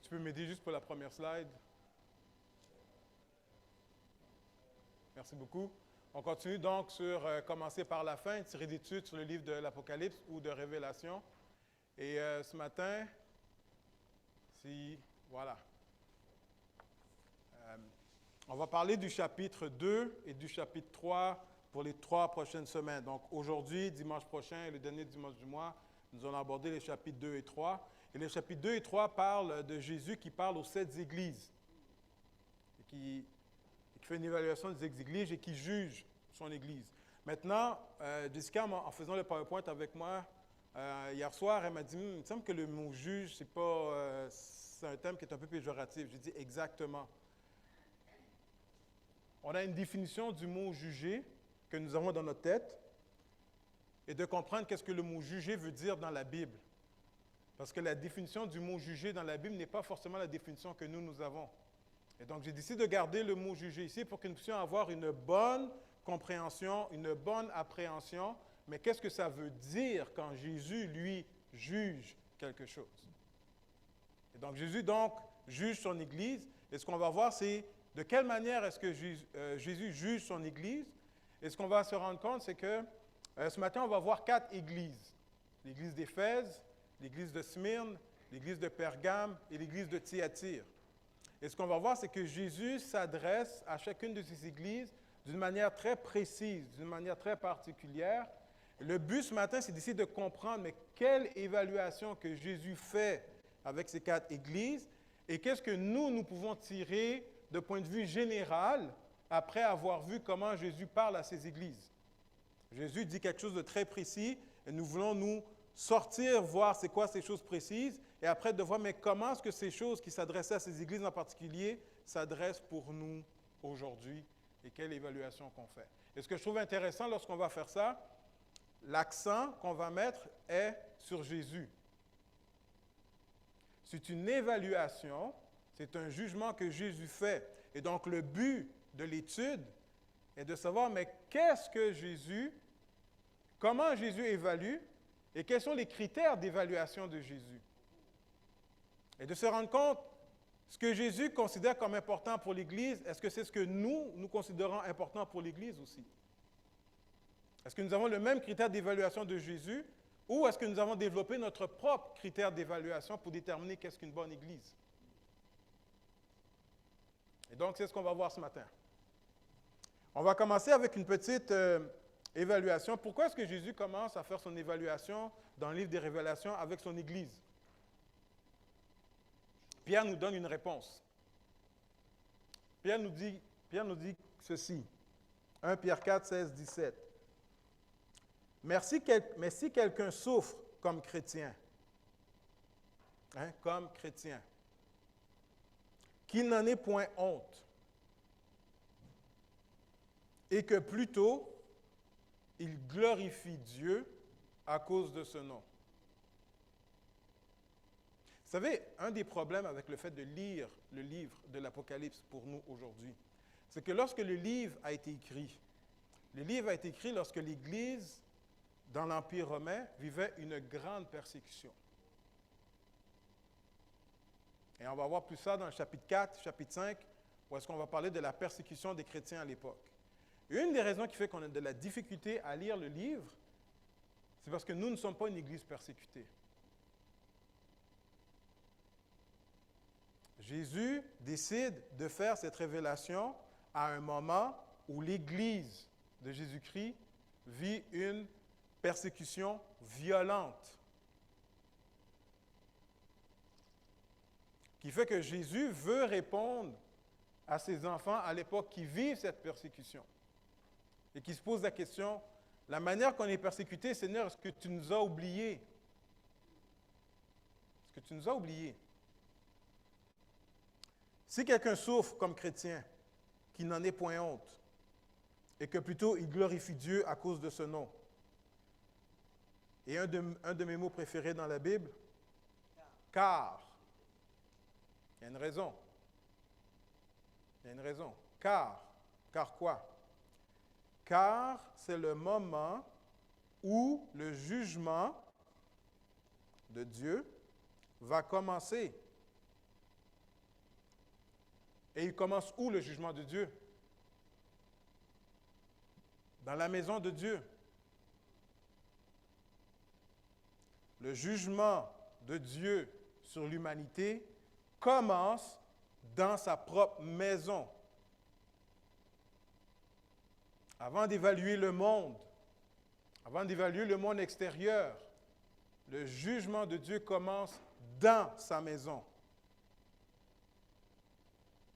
Tu peux m'aider juste pour la première slide? Merci beaucoup. On continue donc sur commencer par la fin, une série d'études sur le livre de l'Apocalypse ou de Révélation. Et ce matin, voilà. On va parler du chapitre 2 et du chapitre 3 pour les 3 prochaines semaines. Donc aujourd'hui, dimanche prochain et le dernier dimanche du mois, nous allons aborder les chapitres 2 et 3. Et les chapitres 2 et 3 parlent de Jésus qui parle aux 7 églises, et qui fait une évaluation des églises et qui juge son église. Maintenant, Jessica, en faisant le PowerPoint avec moi hier soir, elle m'a dit, il me semble que le mot juge, c'est un terme qui est un peu péjoratif. J'ai dit exactement. On a une définition du mot juger que nous avons dans notre tête et de comprendre qu'est-ce que le mot juger veut dire dans la Bible. Parce que la définition du mot juger dans la Bible n'est pas forcément la définition que nous avons. Et donc, j'ai décidé de garder le mot juger ici pour que nous puissions avoir une bonne compréhension, une bonne appréhension. Mais qu'est-ce que ça veut dire quand Jésus, lui, juge quelque chose? Et donc, Jésus, juge son Église. Et ce qu'on va voir, c'est de quelle manière est-ce que Jésus juge son Église. Et ce qu'on va se rendre compte, c'est que ce matin, on va voir 4 églises. L'Église d'Éphèse, l'Église de Smyrne, l'Église de Pergame et l'Église de Thyatire. Et ce qu'on va voir, c'est que Jésus s'adresse à chacune de ces églises d'une manière très précise, d'une manière très particulière. Le but ce matin, c'est d'essayer de comprendre, mais quelle évaluation que Jésus fait avec ces 4 églises et qu'est-ce que nous pouvons tirer de point de vue général après avoir vu comment Jésus parle à ces églises. Jésus dit quelque chose de très précis et nous voulons nous sortir, voir c'est quoi ces choses précises, et après de voir mais comment est-ce que ces choses qui s'adressaient à ces églises en particulier s'adressent pour nous aujourd'hui et quelle évaluation qu'on fait. Et ce que je trouve intéressant lorsqu'on va faire ça, l'accent qu'on va mettre est sur Jésus. C'est une évaluation, c'est un jugement que Jésus fait. Et donc le but de l'étude est de savoir mais qu'est-ce que Jésus, comment Jésus évalue, et quels sont les critères d'évaluation de Jésus? Et de se rendre compte, ce que Jésus considère comme important pour l'Église, est-ce que c'est ce que nous considérons important pour l'Église aussi? Est-ce que nous avons le même critère d'évaluation de Jésus ou est-ce que nous avons développé notre propre critère d'évaluation pour déterminer qu'est-ce qu'une bonne Église? Et donc, c'est ce qu'on va voir ce matin. On va commencer avec une petite évaluation. Pourquoi est-ce que Jésus commence à faire son évaluation dans le livre des Révélations avec son Église? Pierre nous donne une réponse. Pierre nous dit ceci. 1 Pierre 4, 16, 17. Mais si quelqu'un souffre comme chrétien, qu'il n'en ait point honte, et que plutôt il glorifie Dieu à cause de ce nom. Vous savez, un des problèmes avec le fait de lire le livre de l'Apocalypse pour nous aujourd'hui, c'est que lorsque le livre a été écrit lorsque l'Église dans l'Empire romain vivait une grande persécution. Et on va voir plus ça dans le chapitre 4, chapitre 5, où est-ce qu'on va parler de la persécution des chrétiens à l'époque. Une des raisons qui fait qu'on a de la difficulté à lire le livre, c'est parce que nous ne sommes pas une Église persécutée. Jésus décide de faire cette révélation à un moment où l'Église de Jésus-Christ vit une persécution violente. Qui fait que Jésus veut répondre à ses enfants à l'époque qui vivent cette persécution. Et qui se posent la question, la manière qu'on est persécuté, Seigneur, est-ce que tu nous as oubliés? Est-ce que tu nous as oubliés? Si quelqu'un souffre comme chrétien, qu'il n'en ait point honte, et que plutôt il glorifie Dieu à cause de ce nom. Et un de mes mots préférés dans la Bible, car. Il y a une raison. Il y a une raison. Car quoi? Car c'est le moment où le jugement de Dieu va commencer. Et il commence où le jugement de Dieu? Dans la maison de Dieu. Le jugement de Dieu sur l'humanité commence dans sa propre maison. Avant d'évaluer le monde extérieur, le jugement de Dieu commence dans sa maison.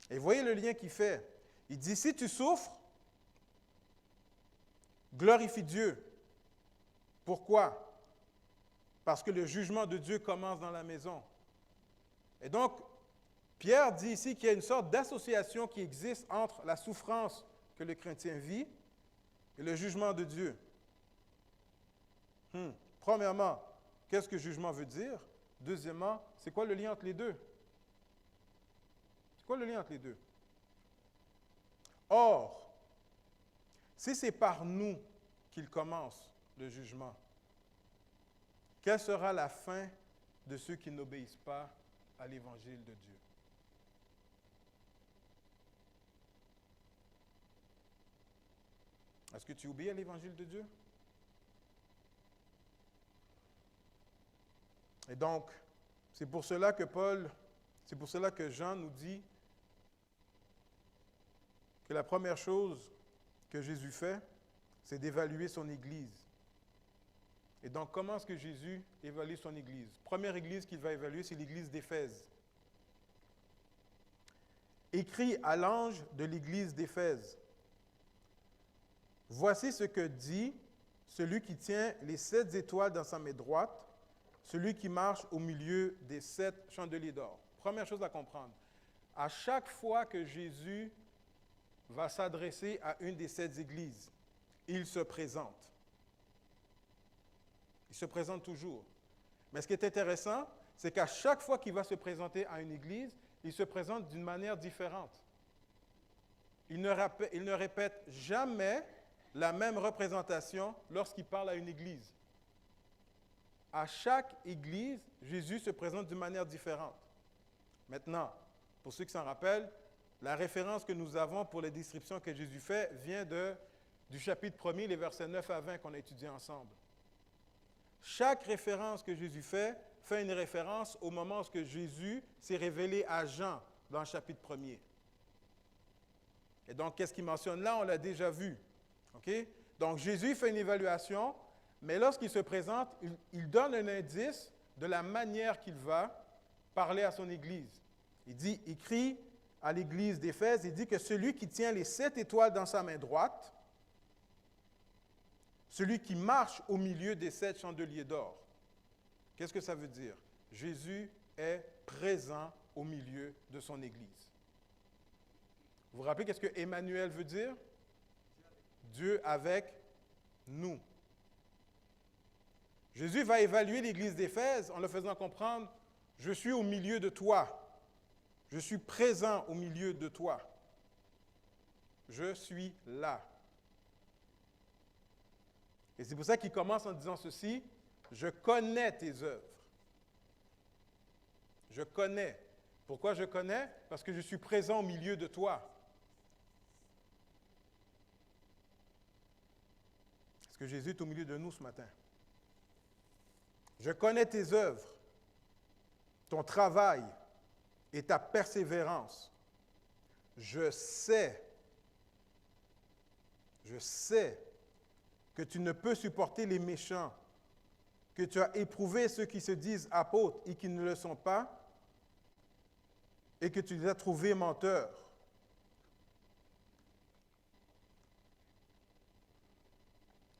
Et voyez le lien qu'il fait. Il dit, si tu souffres, glorifie Dieu. Pourquoi? Parce que le jugement de Dieu commence dans la maison. Et donc, Pierre dit ici qu'il y a une sorte d'association qui existe entre la souffrance que le chrétien vit et le jugement de Dieu. Premièrement, qu'est-ce que jugement veut dire? Deuxièmement, c'est quoi le lien entre les deux? C'est quoi le lien entre les deux? Or, si c'est par nous qu'il commence le jugement, quelle sera la fin de ceux qui n'obéissent pas à l'Évangile de Dieu? Est-ce que tu obéis à l'Évangile de Dieu? Et donc, c'est pour cela que Jean nous dit que la première chose que Jésus fait, c'est d'évaluer son Église. Et donc, comment est-ce que Jésus évalue son Église? Première Église qu'il va évaluer, c'est l'Église d'Éphèse. Écrit à l'ange de l'Église d'Éphèse. Voici ce que dit celui qui tient les 7 étoiles dans sa main droite, celui qui marche au milieu des 7 chandeliers d'or. Première chose à comprendre. À chaque fois que Jésus va s'adresser à une des 7 églises, il se présente. Il se présente toujours. Mais ce qui est intéressant, c'est qu'à chaque fois qu'il va se présenter à une église, il se présente d'une manière différente. Il ne répète jamais la même représentation lorsqu'il parle à une église. À chaque église, Jésus se présente d'une manière différente. Maintenant, pour ceux qui s'en rappellent, la référence que nous avons pour les descriptions que Jésus fait vient du chapitre 1er, les versets 9 à 20 qu'on a étudiés ensemble. Chaque référence que Jésus fait une référence au moment où Jésus s'est révélé à Jean dans le chapitre 1er. Et donc, qu'est-ce qu'il mentionne là? On l'a déjà vu. Okay? Donc, Jésus fait une évaluation, mais lorsqu'il se présente, il donne un indice de la manière qu'il va parler à son Église. Il dit, il crie à l'Église d'Éphèse, il dit que celui qui tient les 7 étoiles dans sa main droite, celui qui marche au milieu des 7 chandeliers d'or. Qu'est-ce que ça veut dire? Jésus est présent au milieu de son Église. Vous vous rappelez qu'est-ce que Emmanuel veut dire? Dieu avec nous. Jésus va évaluer l'Église d'Éphèse en leur faisant comprendre, je suis au milieu de toi. Je suis présent au milieu de toi. Je suis là. Et c'est pour ça qu'il commence en disant ceci, je connais tes œuvres. Je connais. Pourquoi je connais? Parce que je suis présent au milieu de toi. Est-ce que Jésus est au milieu de nous ce matin? Je connais tes œuvres, ton travail et ta persévérance. Je sais que tu ne peux supporter les méchants, que tu as éprouvé ceux qui se disent apôtres et qui ne le sont pas, et que tu les as trouvés menteurs.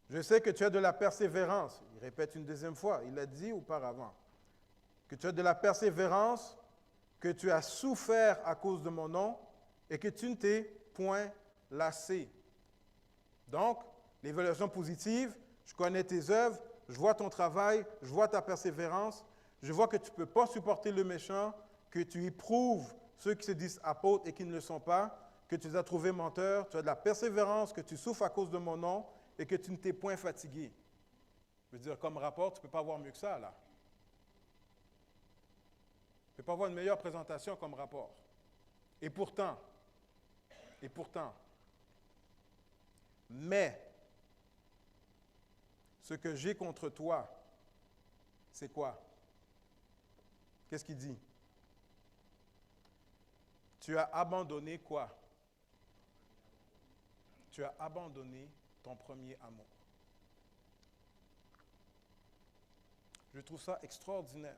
Je sais que tu as de la persévérance. Il répète une deuxième fois, il l'a dit auparavant. Que tu as de la persévérance, que tu as souffert à cause de mon nom et que tu ne t'es point lassé. Donc, l'évaluation positive, je connais tes œuvres, je vois ton travail, je vois ta persévérance, je vois que tu ne peux pas supporter le méchant, que tu éprouves ceux qui se disent apôtres et qui ne le sont pas, que tu les as trouvés menteurs, tu as de la persévérance, que tu souffres à cause de mon nom et que tu ne t'es point fatigué. Je veux dire, comme rapport, tu ne peux pas avoir mieux que ça, là. Tu ne peux pas avoir une meilleure présentation comme rapport. Et pourtant, Et pourtant, mais, ce que j'ai contre toi, c'est quoi? Qu'est-ce qu'il dit? Tu as abandonné quoi? Tu as abandonné ton premier amour. Je trouve ça extraordinaire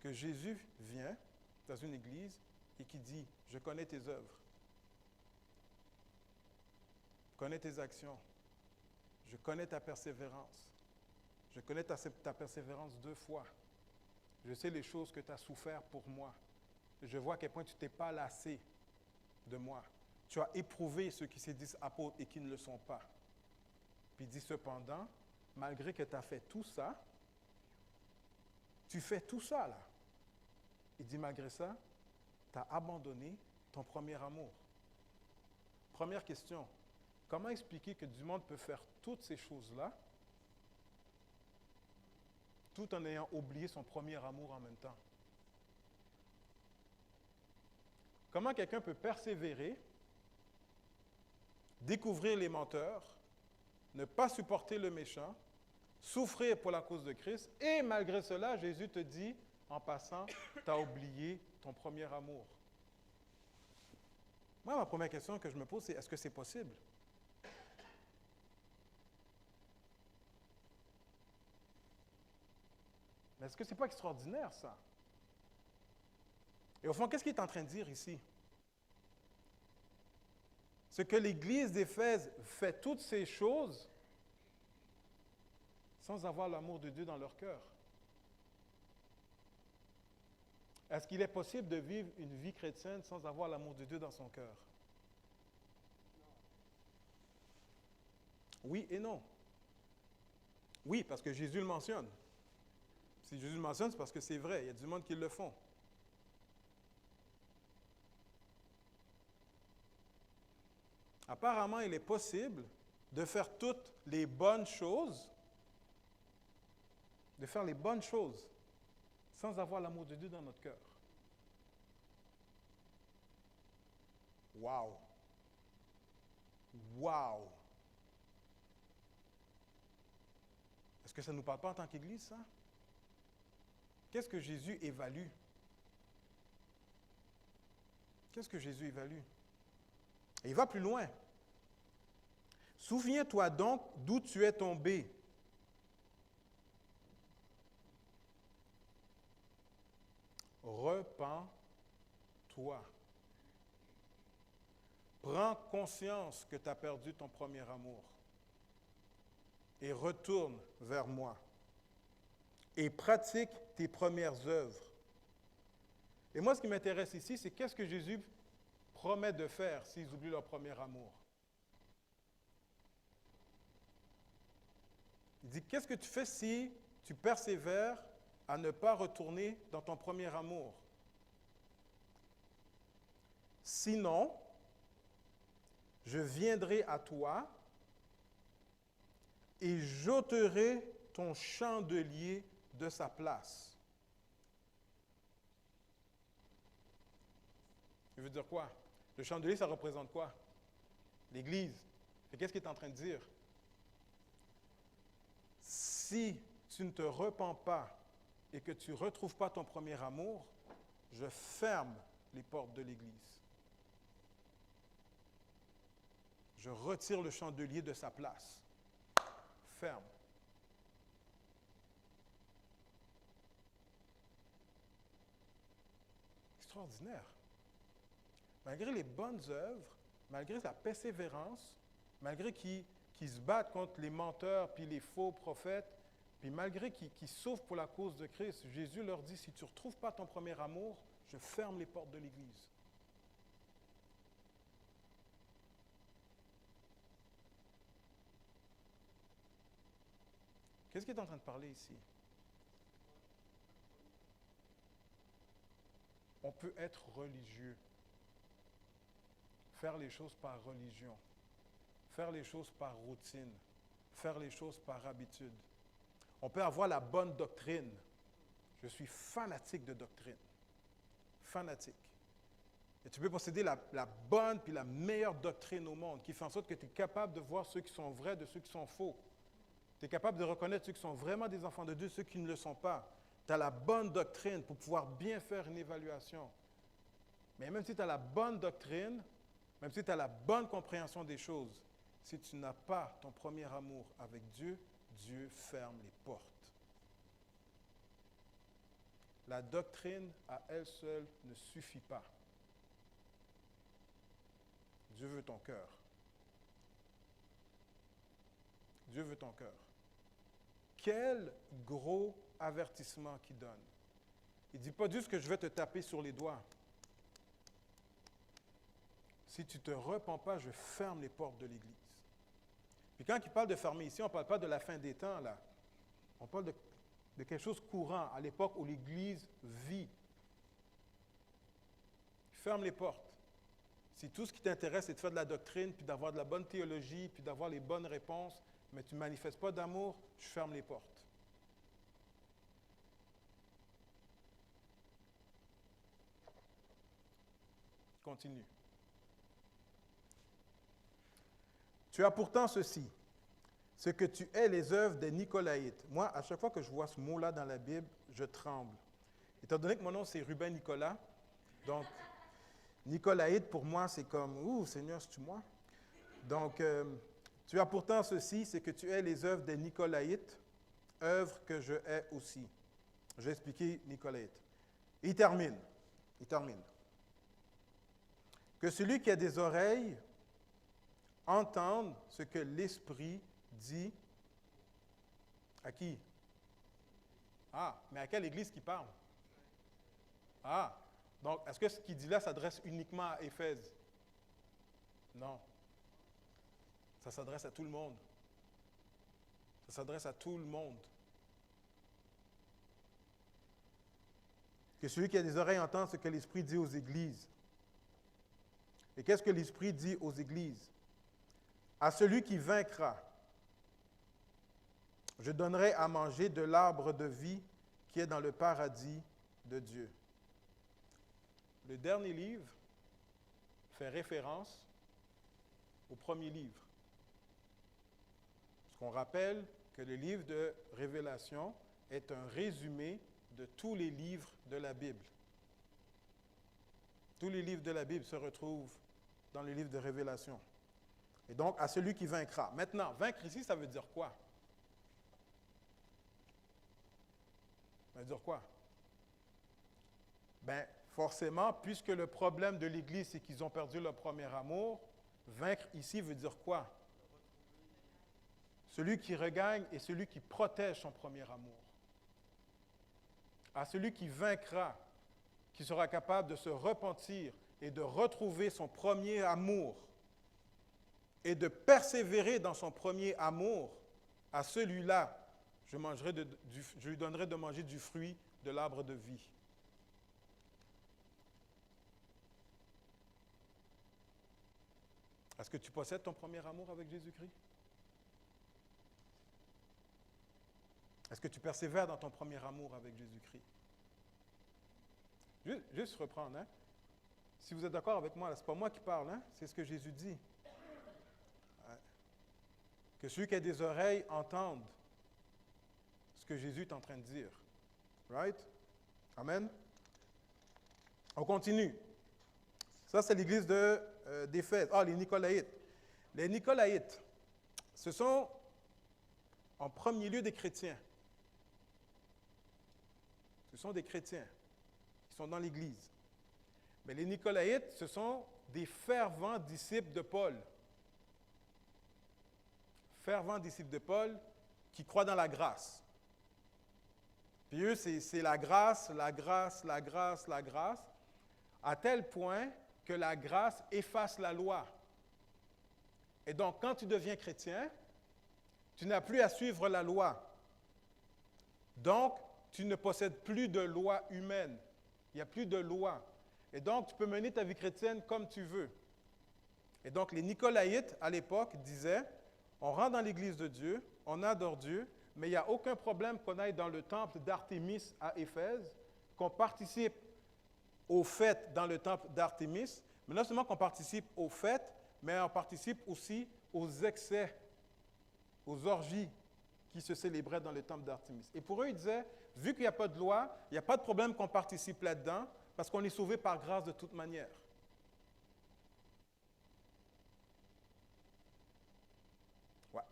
que Jésus vient dans une église et qui dit, je connais tes œuvres, je connais tes actions, je connais ta persévérance, je connais ta persévérance 2 fois, je sais les choses que tu as souffert pour moi, je vois à quel point tu t'es pas lassé de moi, tu as éprouvé ceux qui se disent apôtres et qui ne le sont pas. Puis il dit cependant, malgré que tu as fait tout ça, tu fais tout ça là. Il dit malgré ça, tu as abandonné ton premier amour. Première question, comment expliquer que du monde peut faire toutes ces choses-là tout en ayant oublié son premier amour en même temps? Comment quelqu'un peut persévérer, découvrir les menteurs, ne pas supporter le méchant, souffrir pour la cause de Christ, et malgré cela, Jésus te dit, en passant, tu as oublié ton premier amour. Moi, ma première question que je me pose, c'est est-ce que c'est possible? Mais est-ce que ce n'est pas extraordinaire, ça? Et au fond, qu'est-ce qu'il est en train de dire ici? C'est que l'Église d'Éphèse fait toutes ces choses sans avoir l'amour de Dieu dans leur cœur. Est-ce qu'il est possible de vivre une vie chrétienne sans avoir l'amour de Dieu dans son cœur? Oui et non. Oui, parce que Jésus le mentionne. Si Jésus le mentionne, c'est parce que c'est vrai. Il y a du monde qui le font. Apparemment, il est possible de faire toutes les bonnes choses, de faire les bonnes choses, sans avoir l'amour de Dieu dans notre cœur. Wow! Wow! Est-ce que ça ne nous parle pas en tant qu'Église, ça? Qu'est-ce que Jésus évalue? Qu'est-ce que Jésus évalue? Et il va plus loin. Souviens-toi donc d'où tu es tombé. Repens-toi. Prends conscience que tu as perdu ton premier amour et retourne vers moi et pratique tes premières œuvres. Et moi, ce qui m'intéresse ici, c'est qu'est-ce que Jésus promet de faire s'ils oublient leur premier amour. Il dit, qu'est-ce que tu fais si tu persévères à ne pas retourner dans ton premier amour? Sinon, je viendrai à toi et j'ôterai ton chandelier de sa place. Ça veut dire quoi? Le chandelier, ça représente quoi? L'Église. Et qu'est-ce qu'il est en train de dire? Si tu ne te repens pas et que tu ne retrouves pas ton premier amour, je ferme les portes de l'Église. Je retire le chandelier de sa place. Ferme. Extraordinaire. Malgré les bonnes œuvres, malgré sa persévérance, malgré qu'ils se battent contre les menteurs puis les faux prophètes, puis malgré qu'ils souffrent pour la cause de Christ, Jésus leur dit, si tu ne retrouves pas ton premier amour, je ferme les portes de l'Église. Qu'est-ce qu'il est en train de parler ici? On peut être religieux, faire les choses par religion, faire les choses par routine, faire les choses par habitude. On peut avoir la bonne doctrine. Je suis fanatique de doctrine. Fanatique. Et tu peux posséder la bonne puis la meilleure doctrine au monde qui fait en sorte que tu es capable de voir ceux qui sont vrais de ceux qui sont faux. Tu es capable de reconnaître ceux qui sont vraiment des enfants de Dieu, ceux qui ne le sont pas. Tu as la bonne doctrine pour pouvoir bien faire une évaluation. Mais même si tu as la bonne doctrine, même si tu as la bonne compréhension des choses, si tu n'as pas ton premier amour avec Dieu, Dieu ferme les portes. La doctrine à elle seule ne suffit pas. Dieu veut ton cœur. Dieu veut ton cœur. Quel gros avertissement qu'il donne. Il ne dit pas juste que je vais te taper sur les doigts. Si tu ne te repens pas, je ferme les portes de l'Église. Puis quand il parle de fermer ici, on ne parle pas de la fin des temps, là. On parle de quelque chose de courant, à l'époque où l'Église vit. Ferme les portes. Si tout ce qui t'intéresse, c'est de faire de la doctrine, puis d'avoir de la bonne théologie, puis d'avoir les bonnes réponses, mais tu ne manifestes pas d'amour, je ferme les portes. Continue. Tu as pourtant ceci, ce que tu es les œuvres des Nicolaïtes. Moi, à chaque fois que je vois ce mot-là dans la Bible, je tremble. Étant donné que mon nom, c'est Ruben Nicolas, donc Nicolaïte, pour moi, c'est comme, ouh, Seigneur, c'est-tu moi? Donc, tu as pourtant ceci, c'est que tu es les œuvres des Nicolaïtes, œuvres que je hais aussi. Je vais expliquer Nicolaïte. Il termine. Que celui qui a des oreilles entende ce que l'Esprit dit. À qui? Ah, mais à quelle église qui parle? Ah, donc est-ce que ce qu'il dit là s'adresse uniquement à Éphèse? Non. Ça s'adresse à tout le monde. Ça s'adresse à tout le monde. Que celui qui a des oreilles entende ce que l'Esprit dit aux églises. Et qu'est-ce que l'Esprit dit aux églises? À celui qui vaincra, je donnerai à manger de l'arbre de vie qui est dans le paradis de Dieu. Le dernier livre fait référence au premier livre. Parce qu'on rappelle que le livre de Révélation est un résumé de tous les livres de la Bible. Tous les livres de la Bible se retrouvent dans le livre de Révélation. Et donc, à celui qui vaincra. Maintenant, vaincre ici, ça veut dire quoi? Ça veut dire quoi? Bien, forcément, puisque le problème de l'Église, c'est qu'ils ont perdu leur premier amour, vaincre ici veut dire quoi? Celui qui regagne et celui qui protège son premier amour. À celui qui vaincra, qui sera capable de se repentir et de retrouver son premier amour et de persévérer dans son premier amour, à celui-là, je lui donnerai de manger du fruit de l'arbre de vie. Est-ce que tu possèdes ton premier amour avec Jésus-Christ? Est-ce que tu persévères dans ton premier amour avec Jésus-Christ? Juste reprendre, hein? Si vous êtes d'accord avec moi, ce n'est pas moi qui parle, hein? C'est ce que Jésus dit. Que celui qui a des oreilles entende ce que Jésus est en train de dire. Right? Amen? On continue. Ça, c'est l'église d'Éphèse. Ah, les Nicolaïtes. Les Nicolaïtes, ce sont en premier lieu des chrétiens. Ce sont des chrétiens qui sont dans l'église. Mais les Nicolaïtes, ce sont des fervents disciples de Paul. Fervents disciples de Paul qui croient dans la grâce. Puis eux, c'est la grâce, la grâce, la grâce, la grâce, à tel point que la grâce efface la loi. Et donc, quand tu deviens chrétien, tu n'as plus à suivre la loi. Donc, tu ne possèdes plus de loi humaine. Il n'y a plus de loi. Et donc, tu peux mener ta vie chrétienne comme tu veux. Et donc, les Nicolaïtes, à l'époque, disaient, on rentre dans l'église de Dieu, on adore Dieu, mais il n'y a aucun problème qu'on aille dans le temple d'Artémis à Éphèse, qu'on participe aux fêtes dans le temple d'Artémis, mais non seulement qu'on participe aux fêtes, mais on participe aussi aux excès, aux orgies qui se célébraient dans le temple d'Artémis. Et pour eux, ils disaient, vu qu'il n'y a pas de loi, il n'y a pas de problème qu'on participe là-dedans, parce qu'on est sauvé par grâce de toute manière. Ouais.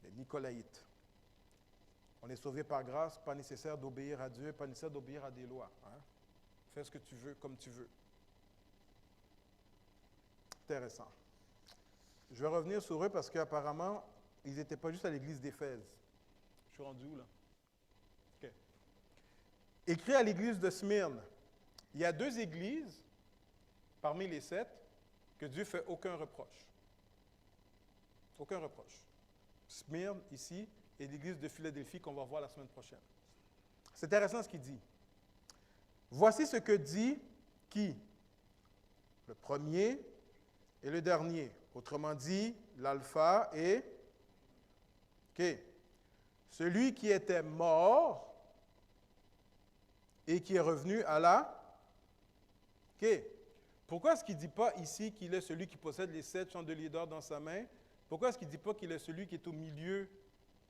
Les Nicolaïtes. On est sauvé par grâce, pas nécessaire d'obéir à Dieu, pas nécessaire d'obéir à des lois. Hein? Fais ce que tu veux, comme tu veux. Intéressant. Je vais revenir sur eux parce qu'apparemment, ils n'étaient pas juste à l'église d'Éphèse. Je suis rendu où, là? OK. Écrit à l'église de Smyrne. Il y a 2 églises, parmi les 7, que Dieu ne fait aucun reproche. Aucun reproche. Smyrne, ici, et l'église de Philadelphie qu'on va voir la semaine prochaine. C'est intéressant ce qu'il dit. Voici ce que dit qui? Le premier et le dernier. Autrement dit, l'alpha et... OK. Celui qui était mort et qui est revenu à la... OK. Pourquoi est-ce qu'il ne dit pas ici qu'il est celui qui possède les 7 chandeliers d'or dans sa main? Pourquoi est-ce qu'il ne dit pas qu'il est celui qui est au milieu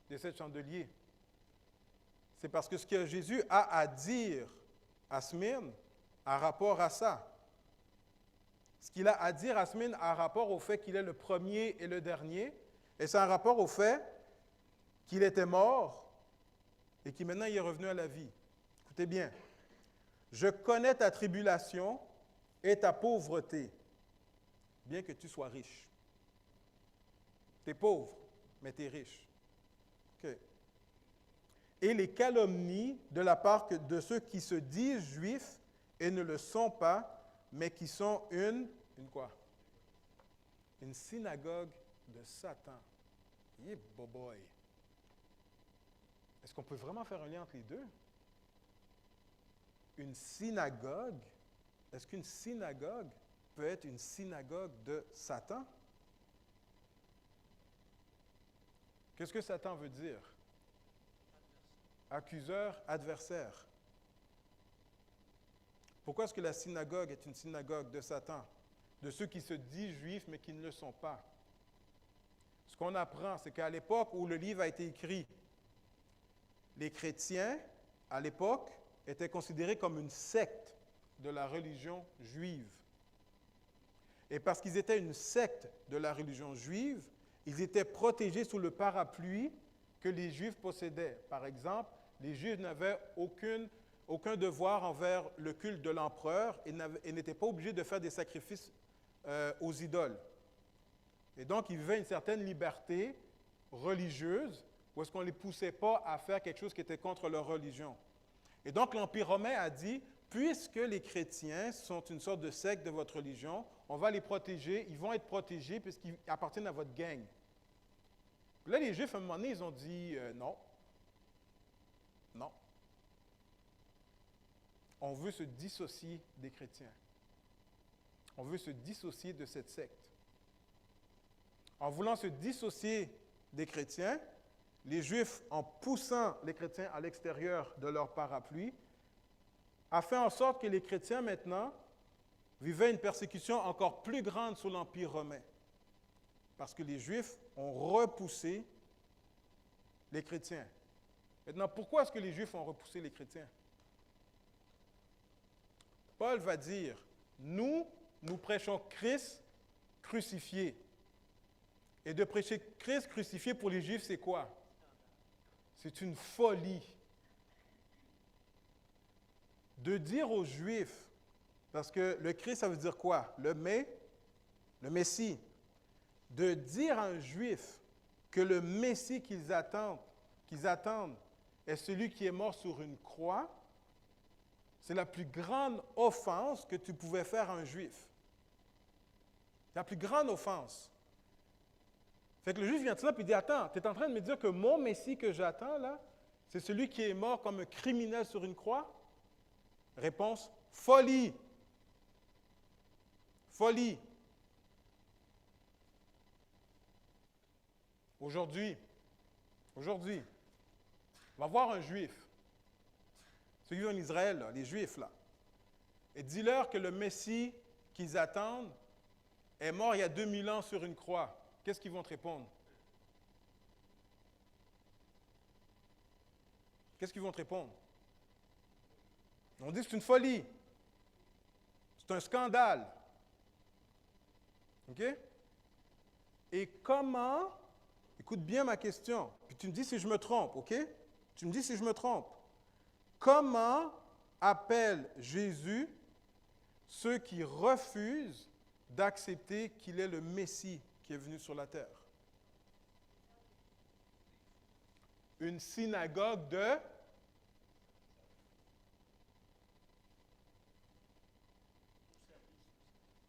des 7 chandeliers? C'est parce que ce que Jésus a à dire à Smyrne a rapport à ça. Ce qu'il a à dire à Smyrne a rapport au fait qu'il est le premier et le dernier, et c'est un rapport au fait qu'il était mort et qu'il maintenant il est revenu à la vie. Écoutez bien. Je connais ta tribulation et ta pauvreté, bien que tu sois riche. Tu es pauvre, mais tu es riche. OK. Et les calomnies de la part de ceux qui se disent juifs et ne le sont pas, mais qui sont une quoi? Une synagogue de Satan. Yeah, boy. Est-ce qu'on peut vraiment faire un lien entre les deux? Une synagogue? Est-ce qu'une synagogue peut être une synagogue de Satan? Qu'est-ce que Satan veut dire? Accuseur, adversaire. Pourquoi est-ce que la synagogue est une synagogue de Satan? De ceux qui se disent juifs, mais qui ne le sont pas. Ce qu'on apprend, c'est qu'à l'époque où le livre a été écrit, les chrétiens, à l'époque, étaient considérés comme une secte de la religion juive. Et parce qu'ils étaient une secte de la religion juive, ils étaient protégés sous le parapluie que les Juifs possédaient. Par exemple, les Juifs n'avaient aucun devoir envers le culte de l'empereur et n'étaient pas obligés de faire des sacrifices aux idoles. Et donc, ils vivaient une certaine liberté religieuse où est-ce qu'on ne les poussait pas à faire quelque chose qui était contre leur religion. Et donc, l'Empire romain a dit, puisque les chrétiens sont une sorte de secte de votre religion, on va les protéger, ils vont être protégés puisqu'ils appartiennent à votre gang. Là, les Juifs, à un moment donné, ils ont dit non. Non. On veut se dissocier des chrétiens. On veut se dissocier de cette secte. En voulant se dissocier des chrétiens, les Juifs, en poussant les chrétiens à l'extérieur de leur parapluie, a fait en sorte que les chrétiens, maintenant, vivaient une persécution encore plus grande sous l'Empire romain. Parce que les Juifs ont repoussé les chrétiens. Maintenant, pourquoi est-ce que les Juifs ont repoussé les chrétiens? Paul va dire, nous prêchons Christ crucifié. Et de prêcher Christ crucifié pour les Juifs, c'est quoi? C'est une folie. De dire aux Juifs, parce que le Christ, ça veut dire quoi? Le Messie. De dire à un Juif que le Messie qu'ils attendent est celui qui est mort sur une croix, c'est la plus grande offense que tu pouvais faire à un Juif. La plus grande offense. Fait que le Juif vient de là et dit, attends, tu es en train de me dire que mon Messie que j'attends, là, c'est celui qui est mort comme un criminel sur une croix? Réponse, folie. Folie. Aujourd'hui, on va voir un Juif. ceux qui vivent en Israël, là, les Juifs, là. Et dis-leur que le Messie qu'ils attendent est mort il y a 2000 ans sur une croix. Qu'est-ce qu'ils vont te répondre? Qu'est-ce qu'ils vont te répondre? On dit que c'est une folie. C'est un scandale. OK? Et comment, écoute bien ma question, puis tu me dis si je me trompe, OK? Tu me dis si je me trompe. Comment appelle Jésus ceux qui refusent d'accepter qu'il est le Messie qui est venu sur la terre? Une synagogue de...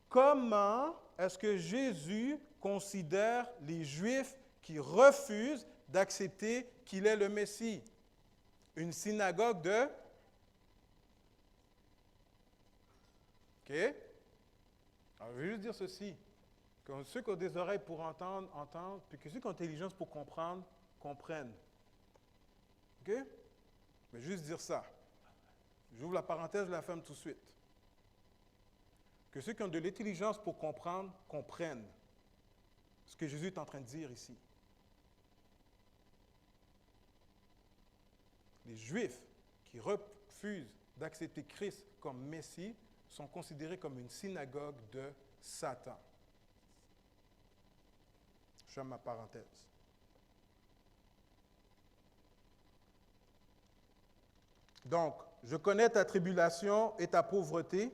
Comment est-ce que Jésus considère les Juifs qui refusent d'accepter qu'il est le Messie? Une synagogue de... OK? Alors, je vais juste dire ceci. Que ceux qui ont des oreilles pour entendre, entendent, puis que ceux qui ont intelligence pour comprendre, comprennent. OK? Je vais juste dire ça. J'ouvre la parenthèse, je la ferme tout de suite. Que ceux qui ont de l'intelligence pour comprendre, comprennent ce que Jésus est en train de dire ici. Les Juifs qui refusent d'accepter Christ comme Messie sont considérés comme une synagogue de Satan. Je ferme ma parenthèse. Donc, je connais ta tribulation et ta pauvreté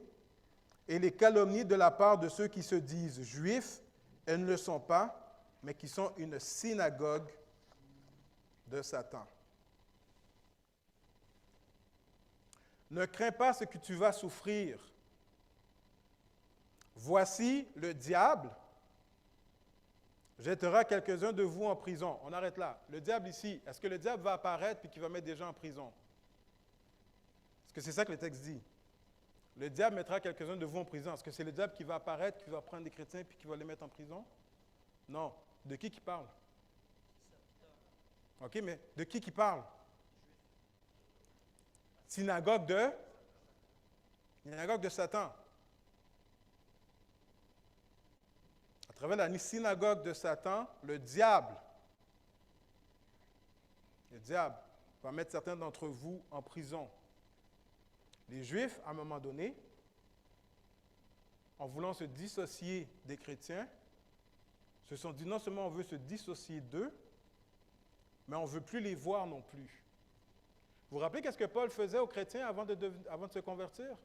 et les calomnies de la part de ceux qui se disent juifs, elles ne le sont pas, mais qui sont une synagogue de Satan. Ne crains pas ce que tu vas souffrir. Voici le diable jettera quelques-uns de vous en prison. On arrête là. Le diable ici, est-ce que le diable va apparaître et qu'il va mettre des gens en prison? Est-ce que c'est ça que le texte dit? Le diable mettra quelques-uns de vous en prison. Est-ce que c'est le diable qui va apparaître, qui va prendre des chrétiens et qui va les mettre en prison? Non. De qui parle? OK, mais de qui parle? Synagogue de Satan. À travers la synagogue de Satan, le diable va mettre certains d'entre vous en prison. Les Juifs, à un moment donné, en voulant se dissocier des chrétiens, se sont dit non seulement on veut se dissocier d'eux, mais on ne veut plus les voir non plus. Vous vous rappelez qu'est-ce que Paul faisait aux chrétiens avant de se convertir?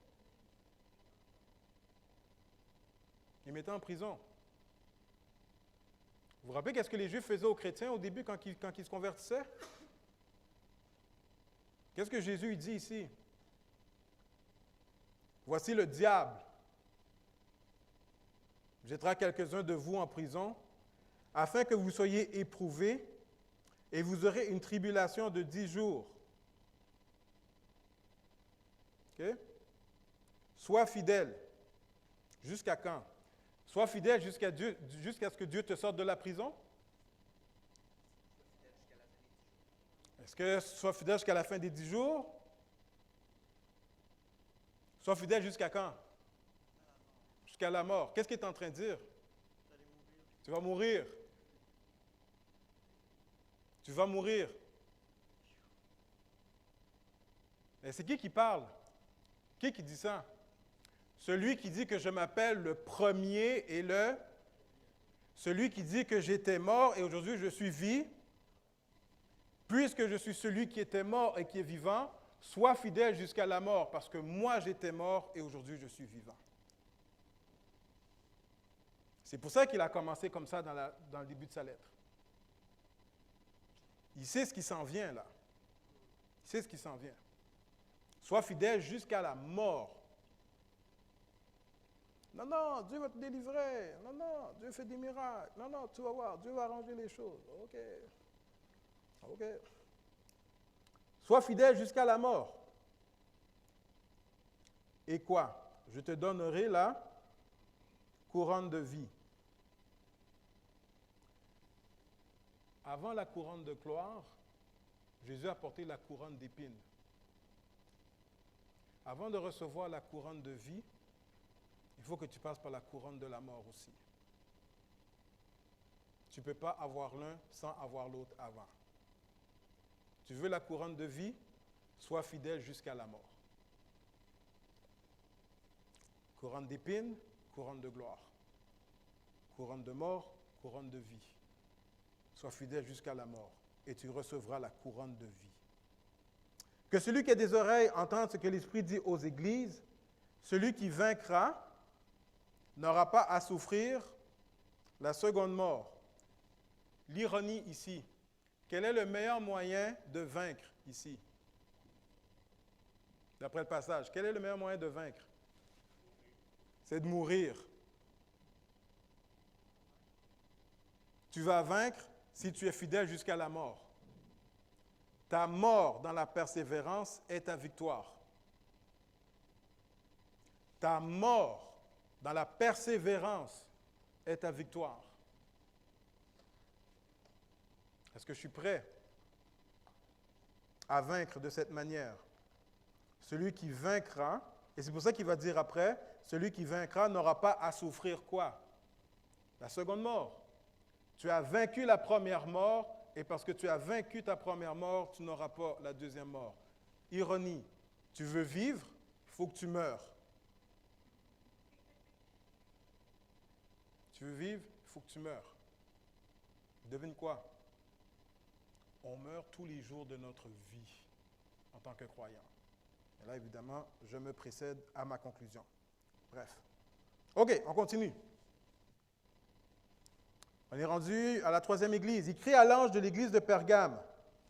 Il mettait en prison. Vous vous rappelez qu'est-ce que les Juifs faisaient aux chrétiens au début quand ils se convertissaient? Qu'est-ce que Jésus dit ici? Voici le diable jettera quelques-uns de vous en prison, afin que vous soyez éprouvés, et vous aurez une tribulation de 10 jours. OK? Sois fidèle. Jusqu'à quand? Sois fidèle jusqu'à ce que Dieu te sorte de la prison? Est-ce que sois fidèle jusqu'à la fin des 10 jours? Sois fidèle jusqu'à quand? Jusqu'à la mort. Qu'est-ce qu'il est en train de dire? Tu vas mourir. Tu vas mourir. Et c'est qui parle? Qui dit ça? Celui qui dit que je m'appelle le premier et le... Celui qui dit que j'étais mort et aujourd'hui je suis vie. Puisque je suis celui qui était mort et qui est vivant, sois fidèle jusqu'à la mort, parce que moi j'étais mort et aujourd'hui je suis vivant. C'est pour ça qu'il a commencé comme ça dans le début de sa lettre. Il sait ce qui s'en vient là. Il sait ce qui s'en vient. Sois fidèle jusqu'à la mort. Non, Dieu va te délivrer. Non, Dieu fait des miracles. Non, tu vas voir, Dieu va arranger les choses. OK. Sois fidèle jusqu'à la mort. Et quoi? Je te donnerai la couronne de vie. Avant la couronne de gloire, Jésus a porté la couronne d'épines. avant de recevoir la couronne de vie, il faut que tu passes par la couronne de la mort aussi. Tu ne peux pas avoir l'un sans avoir l'autre avant. Tu veux la couronne de vie, sois fidèle jusqu'à la mort. Couronne d'épines, couronne de gloire. Couronne de mort, couronne de vie. Sois fidèle jusqu'à la mort et tu recevras la couronne de vie. Que celui qui a des oreilles entende ce que l'Esprit dit aux églises. Celui qui vaincra n'aura pas à souffrir la seconde mort. L'ironie ici, quel est le meilleur moyen de vaincre ici? D'après le passage, quel est le meilleur moyen de vaincre? C'est de mourir. Tu vas vaincre si tu es fidèle jusqu'à la mort. Ta mort dans la persévérance est ta victoire. Ta mort dans la persévérance est ta victoire. Est-ce que je suis prêt à vaincre de cette manière? Celui qui vaincra, et c'est pour ça qu'il va dire après, celui qui vaincra n'aura pas à souffrir quoi? La seconde mort. Tu as vaincu la première mort, et parce que tu as vaincu ta première mort, tu n'auras pas la deuxième mort. Ironie, tu veux vivre, il faut que tu meures. Tu veux vivre, il faut que tu meurs. Devine quoi? On meurt tous les jours de notre vie en tant que croyant. Et là, évidemment, je me précède à ma conclusion. Bref. OK, on continue. On est rendu à la troisième église. Il crie à l'ange de l'église de Pergame.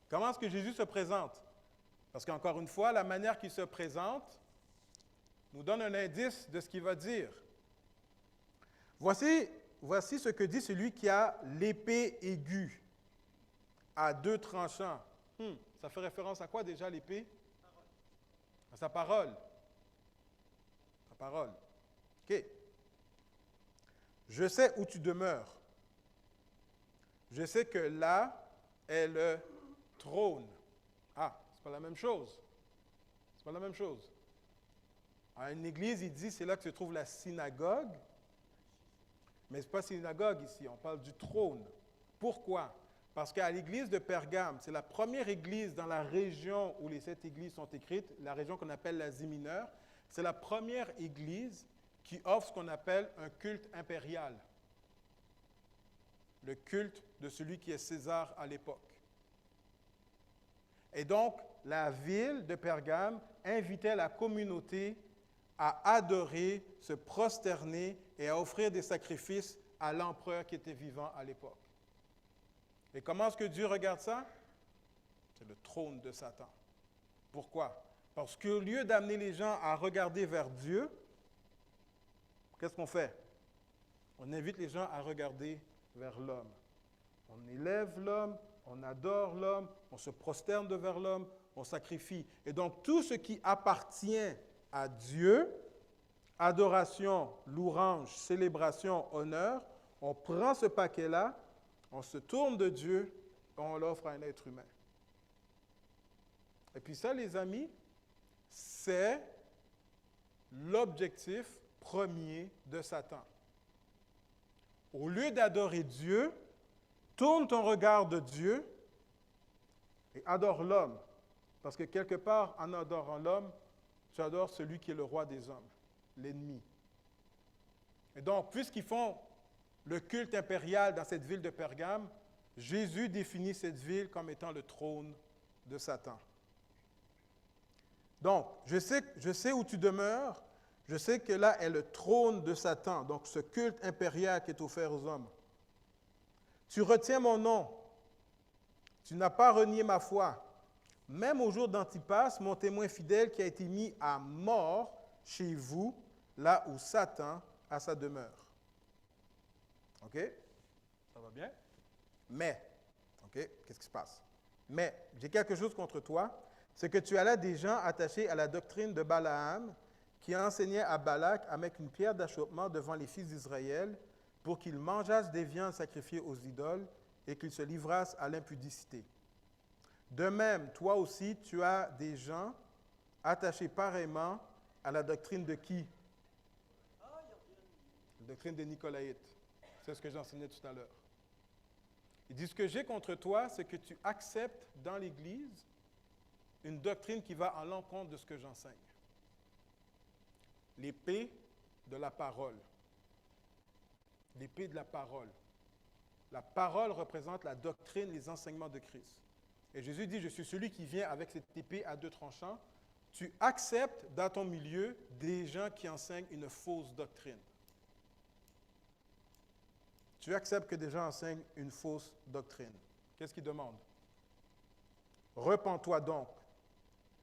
Comment est-ce que Jésus se présente? Parce qu'encore une fois, la manière qu'il se présente nous donne un indice de ce qu'il va dire. Voici ce que dit celui qui a l'épée aiguë à deux tranchants. Ça fait référence à quoi déjà l'épée? À sa parole. Sa parole. OK. Je sais où tu demeures. Je sais que là est le trône. Ah, c'est pas la même chose. C'est pas la même chose. À une église, il dit c'est là que se trouve la synagogue. Mais ce n'est pas synagogue ici, on parle du trône. Pourquoi? Parce qu'à l'église de Pergame, c'est la première église dans la région où les 7 églises sont écrites, la région qu'on appelle l'Asie mineure. C'est la première église qui offre ce qu'on appelle un culte impérial. Le culte de celui qui est César à l'époque. Et donc, la ville de Pergame invitait la communauté à adorer, se prosterner et à offrir des sacrifices à l'empereur qui était vivant à l'époque. Et comment est-ce que Dieu regarde ça? C'est le trône de Satan. Pourquoi? Parce qu'au lieu d'amener les gens à regarder vers Dieu, qu'est-ce qu'on fait? On invite les gens à regarder vers l'homme. On élève l'homme, on adore l'homme, on se prosterne devant l'homme, on sacrifie. Et donc, tout ce qui appartient à Dieu, adoration, louange, célébration, honneur, on prend ce paquet-là, on se tourne de Dieu et on l'offre à un être humain. Et puis ça, les amis, c'est l'objectif premier de Satan. Au lieu d'adorer Dieu, tourne ton regard de Dieu et adore l'homme. Parce que quelque part, en adorant l'homme, tu adores celui qui est le roi des hommes, l'ennemi. Et donc, puisqu'ils font le culte impérial dans cette ville de Pergame, Jésus définit cette ville comme étant le trône de Satan. Donc, je sais où tu demeures, je sais que là est le trône de Satan, donc ce culte impérial qui est offert aux hommes. Tu retiens mon nom, tu n'as pas renié ma foi, même au jour d'Antipas, mon témoin fidèle qui a été mis à mort chez vous, là où Satan a sa demeure. OK? Ça va bien? Mais, OK, qu'est-ce qui se passe? Mais, j'ai quelque chose contre toi, c'est que tu as là des gens attachés à la doctrine de Balaam, qui enseignait à Balak à mettre une pierre d'achoppement devant les fils d'Israël pour qu'ils mangeassent des viandes sacrifiées aux idoles et qu'ils se livrassent à l'impudicité. De même, toi aussi, tu as des gens attachés pareillement À la doctrine de qui? La doctrine des Nicolaïtes. C'est ce que j'enseignais tout à l'heure. Il dit, ce que j'ai contre toi, c'est que tu acceptes dans l'Église une doctrine qui va à l'encontre de ce que j'enseigne. L'épée de la parole. L'épée de la parole. La parole représente la doctrine, les enseignements de Christ. Et Jésus dit, je suis celui qui vient avec cette épée à deux tranchants. Tu acceptes dans ton milieu des gens qui enseignent une fausse doctrine. Tu acceptes que des gens enseignent une fausse doctrine. Qu'est-ce qu'il demande? Repens-toi donc,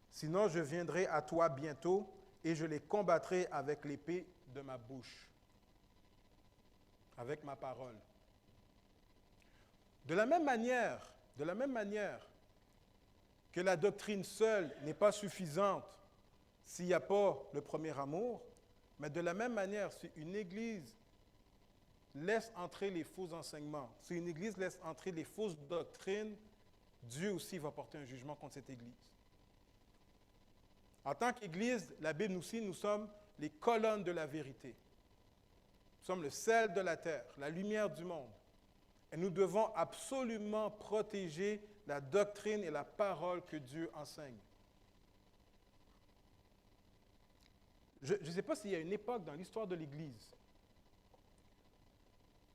sinon je viendrai à toi bientôt et je les combattrai avec l'épée de ma bouche, avec ma parole. De la même manière que la doctrine seule n'est pas suffisante s'il n'y a pas le premier amour, mais de la même manière, si une Église laisse entrer les faux enseignements, si une Église laisse entrer les fausses doctrines, Dieu aussi va porter un jugement contre cette Église. En tant qu'Église, la Bible nous dit, nous sommes les colonnes de la vérité. Nous sommes le sel de la terre, la lumière du monde. Et nous devons absolument protéger la doctrine et la parole que Dieu enseigne. Je ne sais pas s'il y a une époque dans l'histoire de l'Église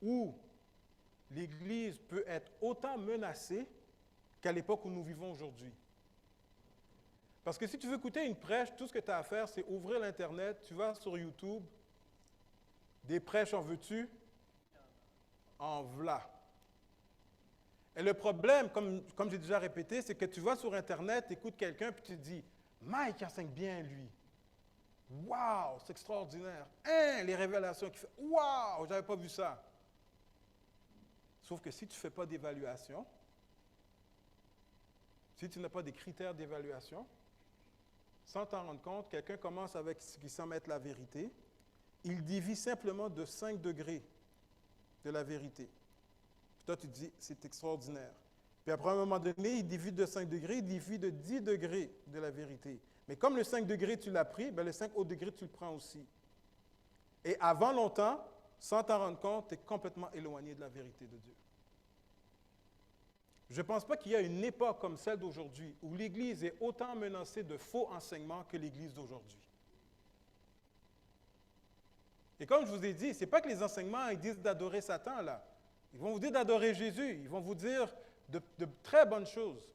où l'Église peut être autant menacée qu'à l'époque où nous vivons aujourd'hui. Parce que si tu veux écouter une prêche, tout ce que tu as à faire, c'est ouvrir l'Internet, tu vas sur YouTube, des prêches en veux-tu? En v'là. Et le problème, comme j'ai déjà répété, c'est que tu vas sur Internet, tu écoutes quelqu'un, puis tu te dis, Mike enseigne bien, lui. Waouh, c'est extraordinaire. Hein, les révélations qu'il fait. Waouh, je n'avais pas vu ça. Sauf que si tu ne fais pas d'évaluation, si tu n'as pas des critères d'évaluation, sans t'en rendre compte, quelqu'un commence avec ce qui semble être la vérité. Il divise simplement de 5 degrés de la vérité. Puis toi, tu te dis, c'est extraordinaire. Puis après, à un moment donné, il divise de 5 degrés, il divise de 10 degrés de la vérité. Mais comme le 5 degrés, tu l'as pris, bien le 5 autres degrés, tu le prends aussi. Et avant longtemps, sans t'en rendre compte, tu es complètement éloigné de la vérité de Dieu. Je ne pense pas qu'il y a une époque comme celle d'aujourd'hui où l'Église est autant menacée de faux enseignements que l'Église d'aujourd'hui. Et comme je vous ai dit, ce n'est pas que les enseignements ils disent d'adorer Satan, là. Ils vont vous dire d'adorer Jésus. Ils vont vous dire de très bonnes choses,